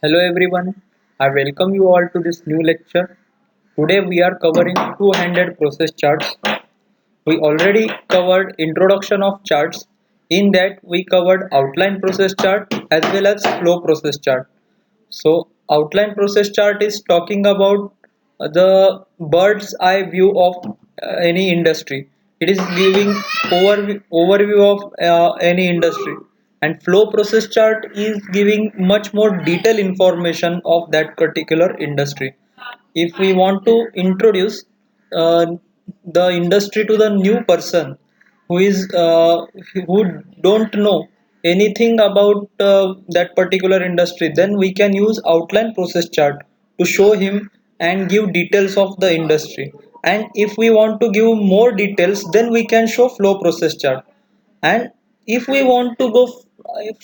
Hello everyone, I welcome you all to this new lecture. Today we are covering two-handed process charts. We already covered introduction of charts. In that we covered outline process chart as well as flow process chart. So outline process chart is talking about the bird's eye view of any industry. It is giving overview of any industry, and flow process chart is giving much more detailed information of that particular industry. If we want to introduce uh, the industry to the new person who don't know anything about that particular industry, then we can use outline process chart to show him and give details of the industry. And if we want to give more details, then we can show flow process chart. And if we want to go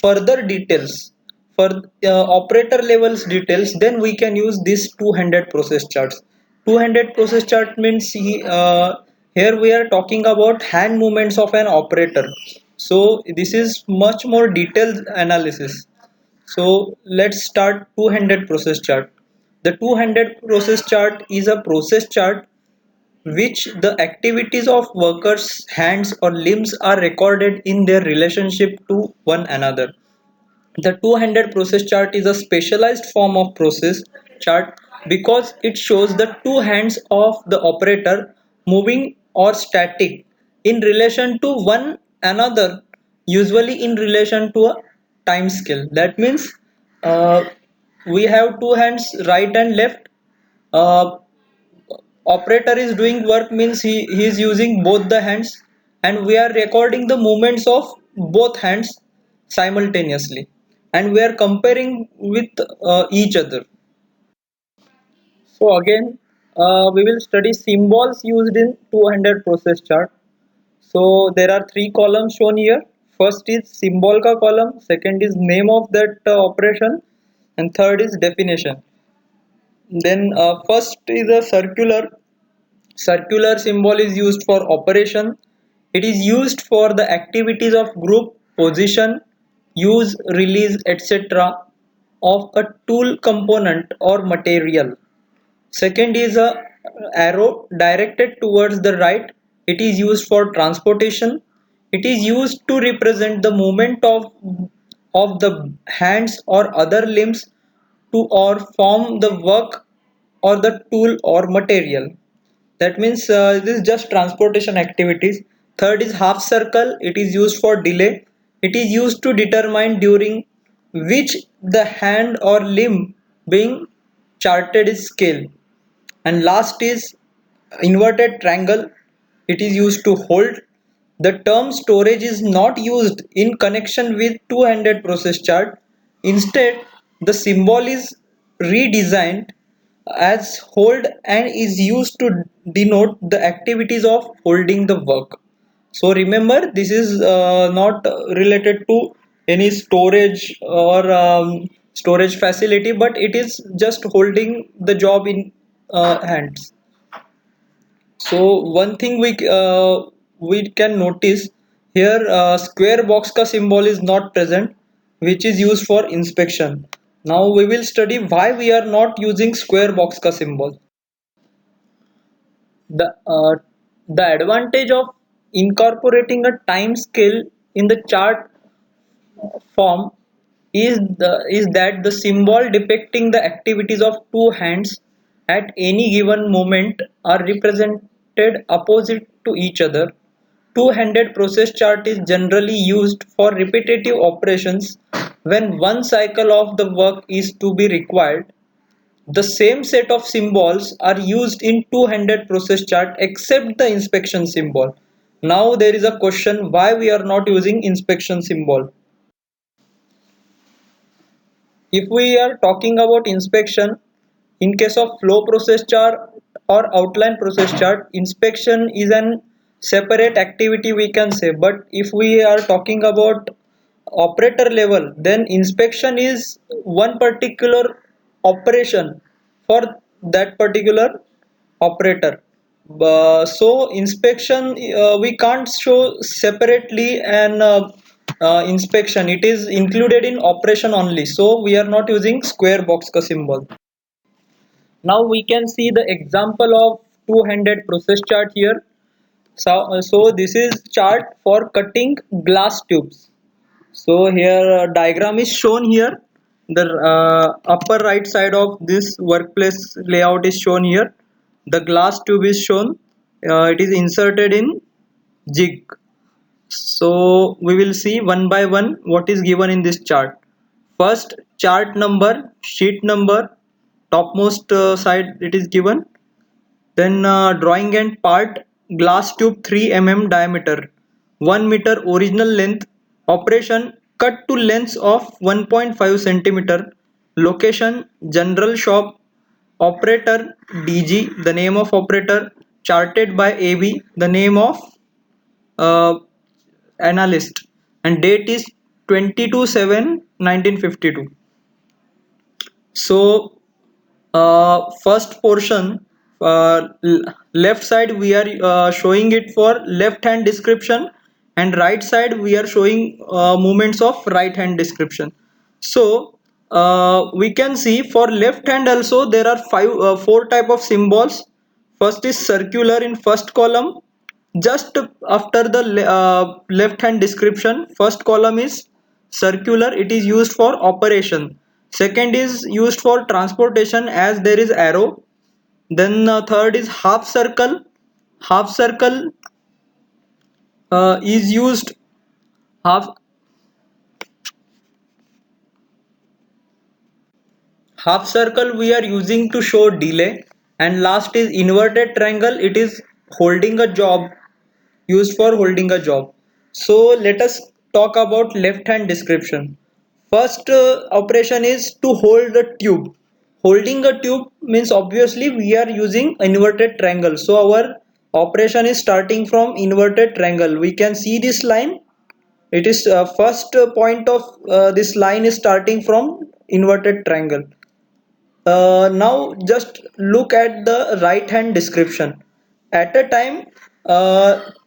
further details for operator levels details, then we can use this two-handed process charts. Two-handed process chart means here we are talking about hand movements of an operator. So this is much more detailed analysis. So let's start two-handed process chart. The two-handed process chart is a process chart which the activities of workers' hands or limbs are recorded in their relationship to one another. The two-handed process chart is a specialized form of process chart because it shows the two hands of the operator moving or static in relation to one another, usually in relation to a time scale. That means uh, we have two hands, right and left. Uh, Operator is doing work means he is using both the hands, and we are recording the movements of both hands simultaneously, and we are comparing with each other. So again, we will study symbols used in two-handed process chart. So there are three columns shown here. First is symbol ka column, second is name of that operation, and third is definition. Then first is a circular. Circular symbol is used for operation. It is used for the activities of group, position, use, release, etc. of a tool component or material. Second is a arrow directed towards the right. It is used for transportation. It is used to represent the movement of the hands or other limbs to or form the work or the tool or material. That means this is just transportation activities. Third is half circle. It is used for delay. It is used to determine during which the hand or limb being charted is scale. And last is inverted triangle. It is used to hold. The term storage is not used in connection with two-handed process chart. Instead, the symbol is redesigned as hold and is used to denote the activities of holding the work. So remember, this is not related to any storage or storage facility, but it is just holding the job in hands. So one thing we can notice here, square box ka symbol is not present, which is used for inspection. Now we will study why we are not using square box ka symbol. The the advantage of incorporating a time scale in the chart form is that the symbol depicting the activities of two hands at any given moment are represented opposite to each other. Two-handed process chart is generally used for repetitive operations when one cycle of the work is to be required. The same set of symbols are used in two-handed process chart except the inspection symbol. Now there is a question why we are not using inspection symbol. If we are talking about inspection, in case of flow process chart or outline process chart, inspection is an separate activity we can say. But if we are talking about operator level, then inspection is one particular operation for that particular operator. So inspection we can't show separately, and inspection, it is included in operation only, so we are not using square box ka symbol. Now we can see the example of two-handed process chart here. So this is chart for cutting glass tubes. So here diagram is shown here. The upper right side of this workplace layout is shown here. The glass tube is shown. It is inserted in jig. So we will see one by one what is given in this chart. First, chart number, sheet number, topmost side it is given. Then drawing and part, glass tube 3 mm diameter, 1 meter original length, operation cut to lengths of 1.5 centimeter, location general shop, operator DG, the name of operator, charted by AB, the name of uh, analyst, and date is 22/7/1952. So first portion, left side we are showing it for left hand description, and right side we are showing movements of right hand description. So we can see for left hand also there are four type of symbols. First is circular in first column, just after the left hand description. First column is circular, it is used for operation. Second is used for transportation as there is arrow. Then third is half circle. Half circle is used half half circle we are using to show delay. And last is inverted triangle, it is holding a job, used for holding a job. So let us talk about left hand description. First operation is to hold the tube. Holding a tube means obviously we are using inverted triangle, so our operation is starting from inverted triangle. We can see this line, it is first point of this line is starting from inverted triangle. Now just look at the right hand description. At a time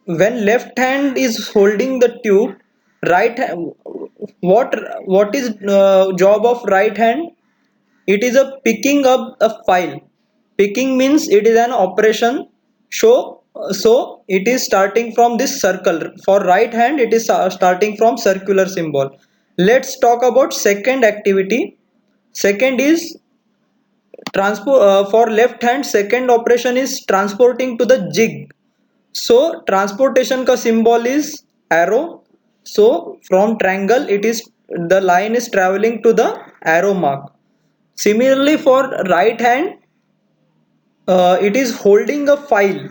when left hand is holding the tube, right hand, what is job of right hand? It is a picking up a file. Picking means it is an operation. So it is starting from this circle. For right hand it is starting from circular symbol. Let's talk about second activity. Second is transport. For left hand second operation is transporting to the jig. So transportation ka symbol is arrow. So from triangle it is, the line is traveling to the arrow mark. Similarly for right hand, it is holding a file.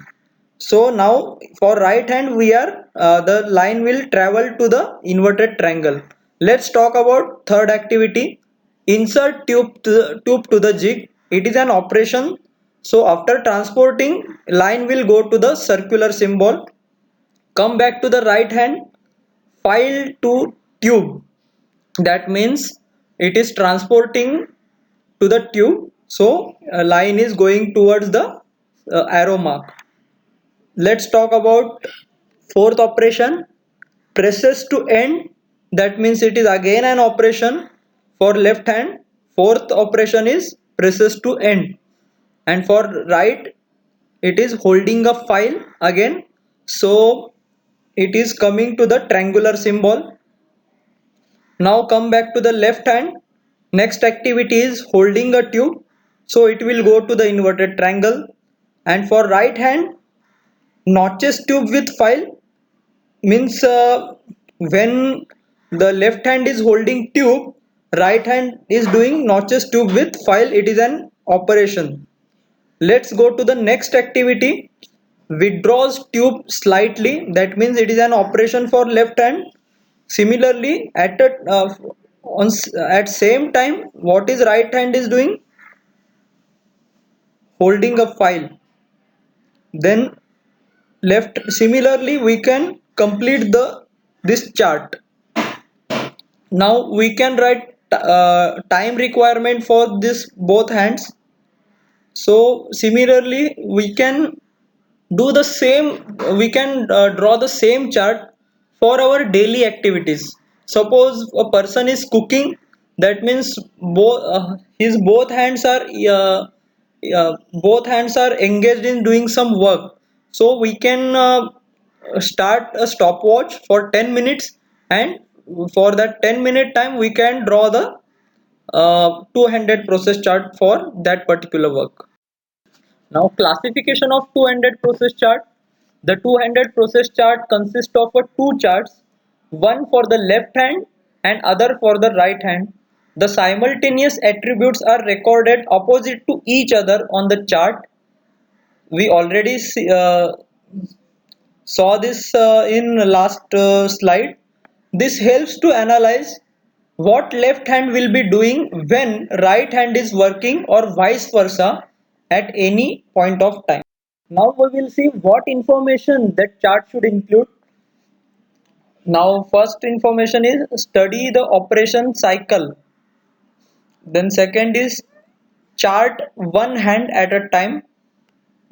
So now for right hand we are the line will travel to the inverted triangle. Let's talk about third activity. Insert tube to the jig. It is an operation. So after transporting, line will go to the circular symbol. Come back to the right hand, file to tube. That means it is transporting to the tube. So a line is going towards the arrow mark. Let's talk about fourth operation, presses to end. That means it is again an operation for left hand. Fourth operation is presses to end, and for right it is holding a file again. So it is coming to the triangular symbol. Now come back to the left hand. Next activity is holding a tube. So it will go to the inverted triangle. And for right hand, notches tube with file means when the left hand is holding tube, right hand is doing notches tube with file. It is an operation. Let's go to the next activity. Withdraws tube slightly. That means it is an operation for left hand. Similarly, at same time, what is right hand is doing? Holding a file. Then left. Similarly, we can complete the this chart. Now we can write time requirement for this both hands. So similarly, we can do the same. We can draw the same chart for our daily activities. Suppose a person is cooking, that means his both hands are engaged in doing some work. So we can start a stopwatch for 10 minutes, and for that 10-minute time we can draw the two-handed process chart for that particular work. Now, classification of two-handed process chart. The two-handed process chart consists of two charts, one for the left hand and other for the right hand. The simultaneous attributes are recorded opposite to each other on the chart. We already saw this in last slide. This helps to analyze what left hand will be doing when right hand is working, or vice versa, at any point of time. Now we will see what information that chart should include. Now first information is study the operation cycle. Then second is chart one hand at a time.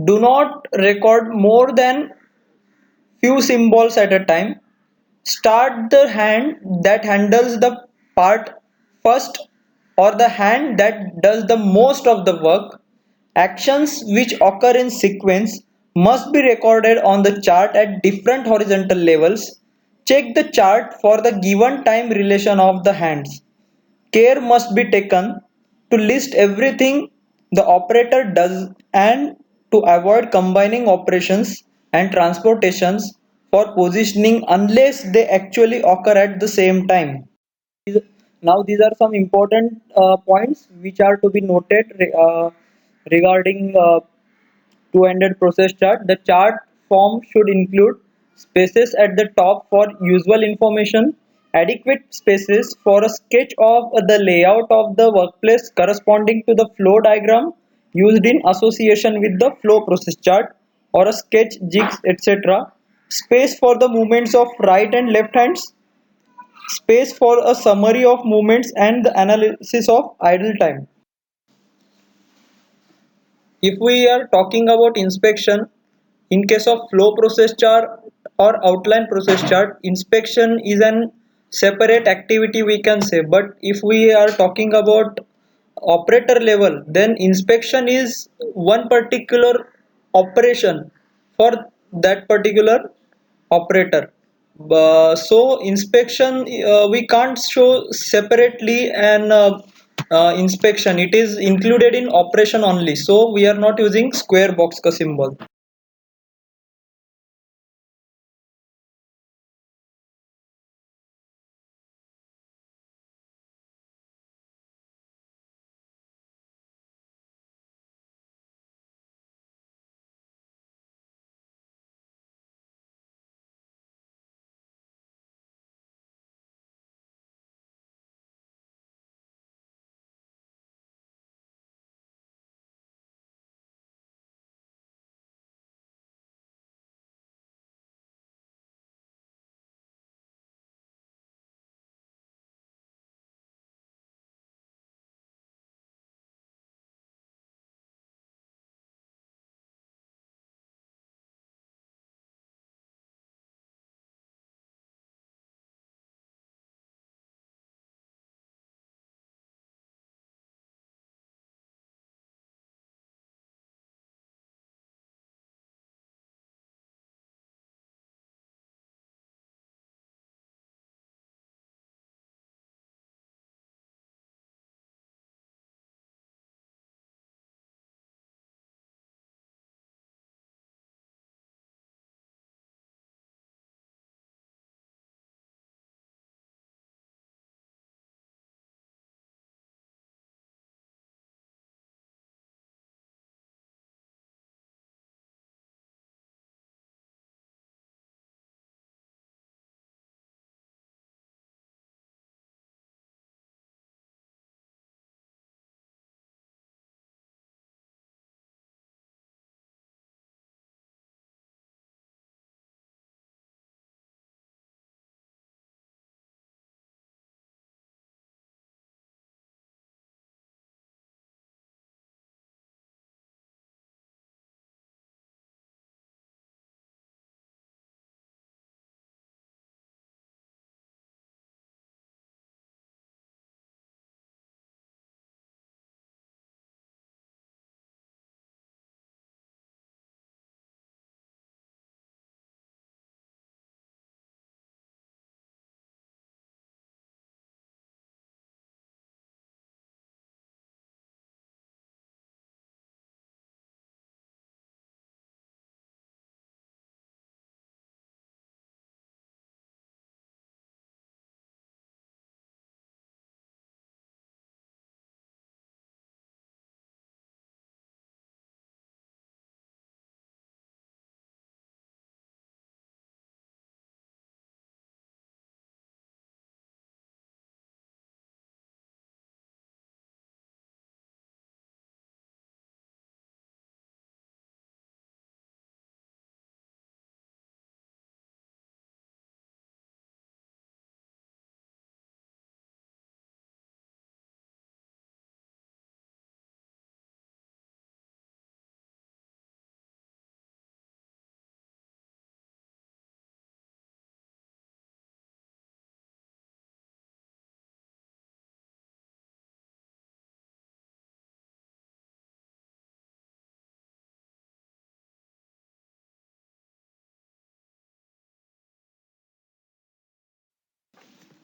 Do not record more than few symbols at a time. Start the hand that handles the part first, or the hand that does the most of the work. Actions which occur in sequence must be recorded on the chart at different horizontal levels. Check the chart for the given time relation of the hands. Care must be taken to list everything the operator does and to avoid combining operations and transportations for positioning unless they actually occur at the same time. Now these are some important points which are to be noted regarding two-handed process chart. The chart form should include spaces at the top for usual information, adequate spaces for a sketch of the layout of the workplace corresponding to the flow diagram used in association with the flow process chart, or a sketch, jigs, etc. Space for the movements of right and left hands, space for a summary of movements and the analysis of idle time. If we are talking about inspection, in case of flow process chart or outline process chart, inspection is an separate activity we can say. But if we are talking about operator level, then inspection is one particular operation for that particular operator. So inspection we can't show separately, and inspection it is included in operation only, so we are not using square box ka symbol.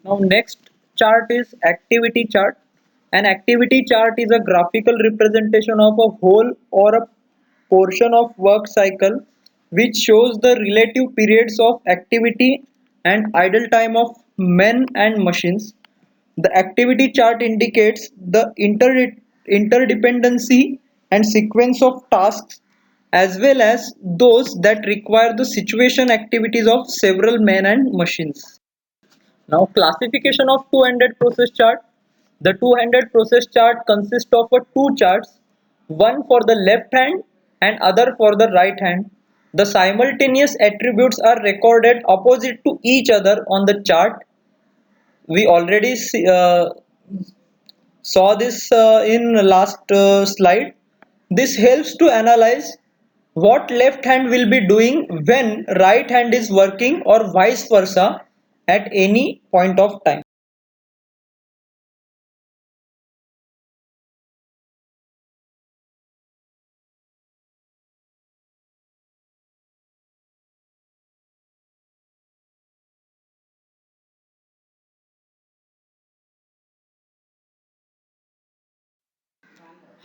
Now next chart is activity chart. An activity chart is a graphical representation of a whole or a portion of work cycle which shows the relative periods of activity and idle time of men and machines. The activity chart indicates the interdependency and sequence of tasks as well as those that require the situation activities of several men and machines. Now classification of two-handed process chart. The two-handed process chart consists of two charts, one for the left hand and other for the right hand. The simultaneous attributes are recorded opposite to each other on the chart. We already saw this in last slide. This helps to analyze what left hand will be doing when right hand is working or vice versa at any point of time.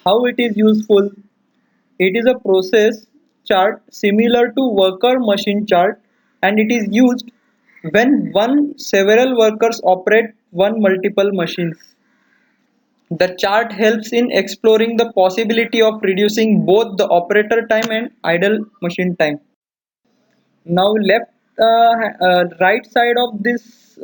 How it is useful? It is a process chart similar to worker machine chart, and it is used when one several workers operate one multiple machines. The chart helps in exploring the possibility of reducing both the operator time and idle machine time. Now left right side of this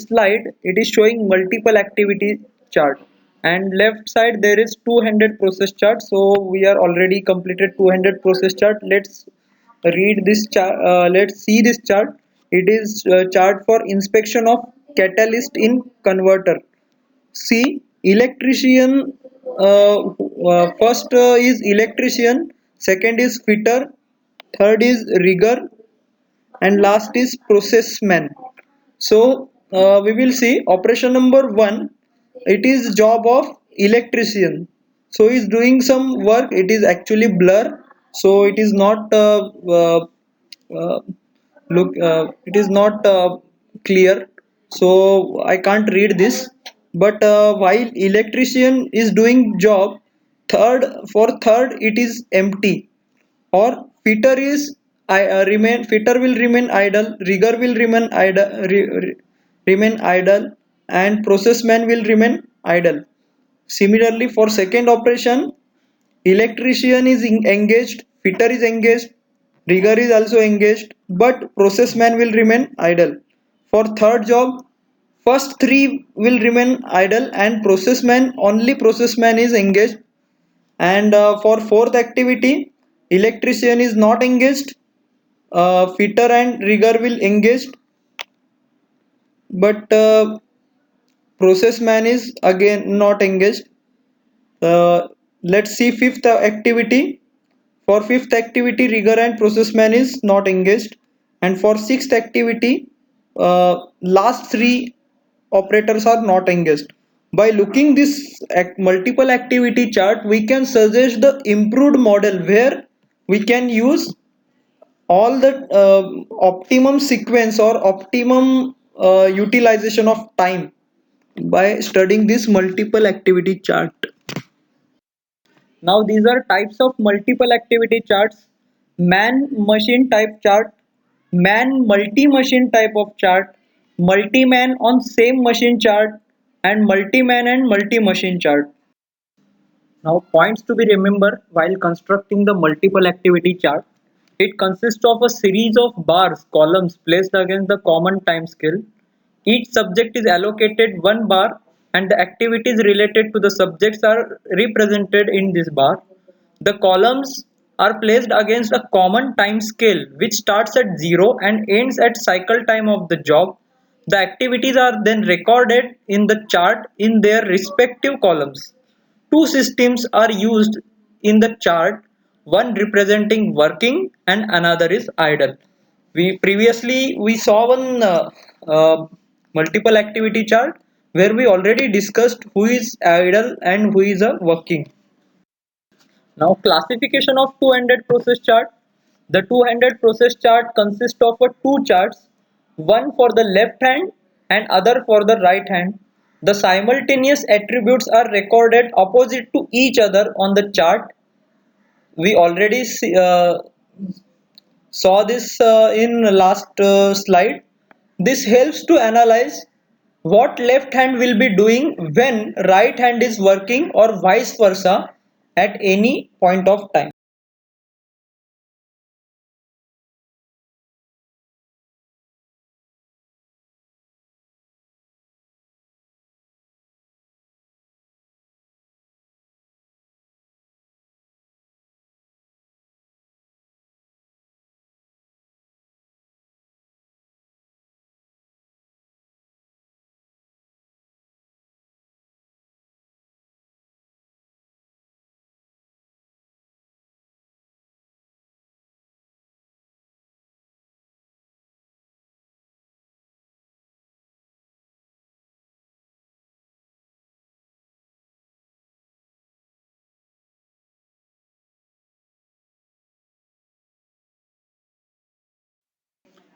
slide, it is showing multiple activity chart, and left side there is two-handed process chart. So we are already completed two-handed process chart. Let's read this chart. Let's see this chart. It is chart for inspection of catalyst in converter. See, electrician, first is electrician, second is fitter, third is rigger, and last is processman. So we will see operation number one. It is job of electrician. So he is doing some work. It is actually blur. So it is not uh, it is not clear, so I can't read this. But while electrician is doing job, third for third it is empty. Or fitter is remain, fitter will remain idle, rigger will remain idle, remain idle, and processman will remain idle. Similarly, for second operation, electrician is engaged, fitter is engaged, rigger is also engaged, but processman will remain idle. For third job, first three will remain idle and processman, only processman is engaged. And for fourth activity, electrician is not engaged, fitter and rigger will engaged, but processman is again not engaged. Let's see fifth activity. For fifth activity, rigger and processman is not engaged, and for sixth activity, last three operators are not engaged. By looking this multiple activity chart, we can suggest the improved model where we can use all the optimum sequence or optimum utilization of time by studying this multiple activity chart. Now these are types of multiple activity charts: man machine type chart, man multi machine type of chart, multi man on same machine chart, and multi man and multi machine chart. Now points to be remembered while constructing the multiple activity chart. It consists of a series of bars, columns placed against the common time scale. Each subject is allocated one bar and the activities related to the subjects are represented in this bar. The columns are placed against a common time scale which starts at 0 and ends at cycle time of the job. The activities are then recorded in the chart in their respective columns. Two systems are used in the chart, one representing working and another is idle. We saw one multiple activity chart where we already discussed who is idle and who is a working. Now classification of two-handed process chart. The two-handed process chart consists of two charts, one for the left hand and other for the right hand. The simultaneous attributes are recorded opposite to each other on the chart. We already saw this in last slide. This helps to analyze what left hand will be doing when right hand is working or vice versa at any point of time.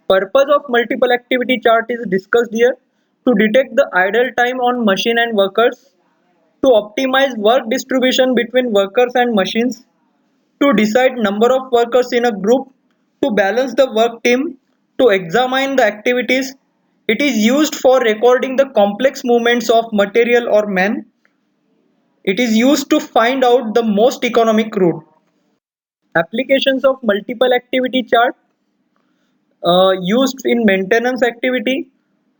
Purpose of multiple activity chart is discussed here to detect the idle time on machine and workers, to optimize work distribution between workers and machines, to decide number of workers in a group, to balance the work team, to examine the activities. It is used for recording the complex movements of material or man. It is used to find out the most economic route. Applications of multiple activity chart used in maintenance activity,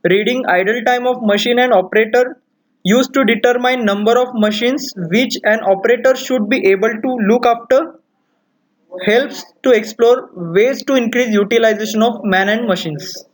reading idle time of machine and operator, used to determine number of machines which an operator should be able to look after, helps to explore ways to increase utilization of man and machines.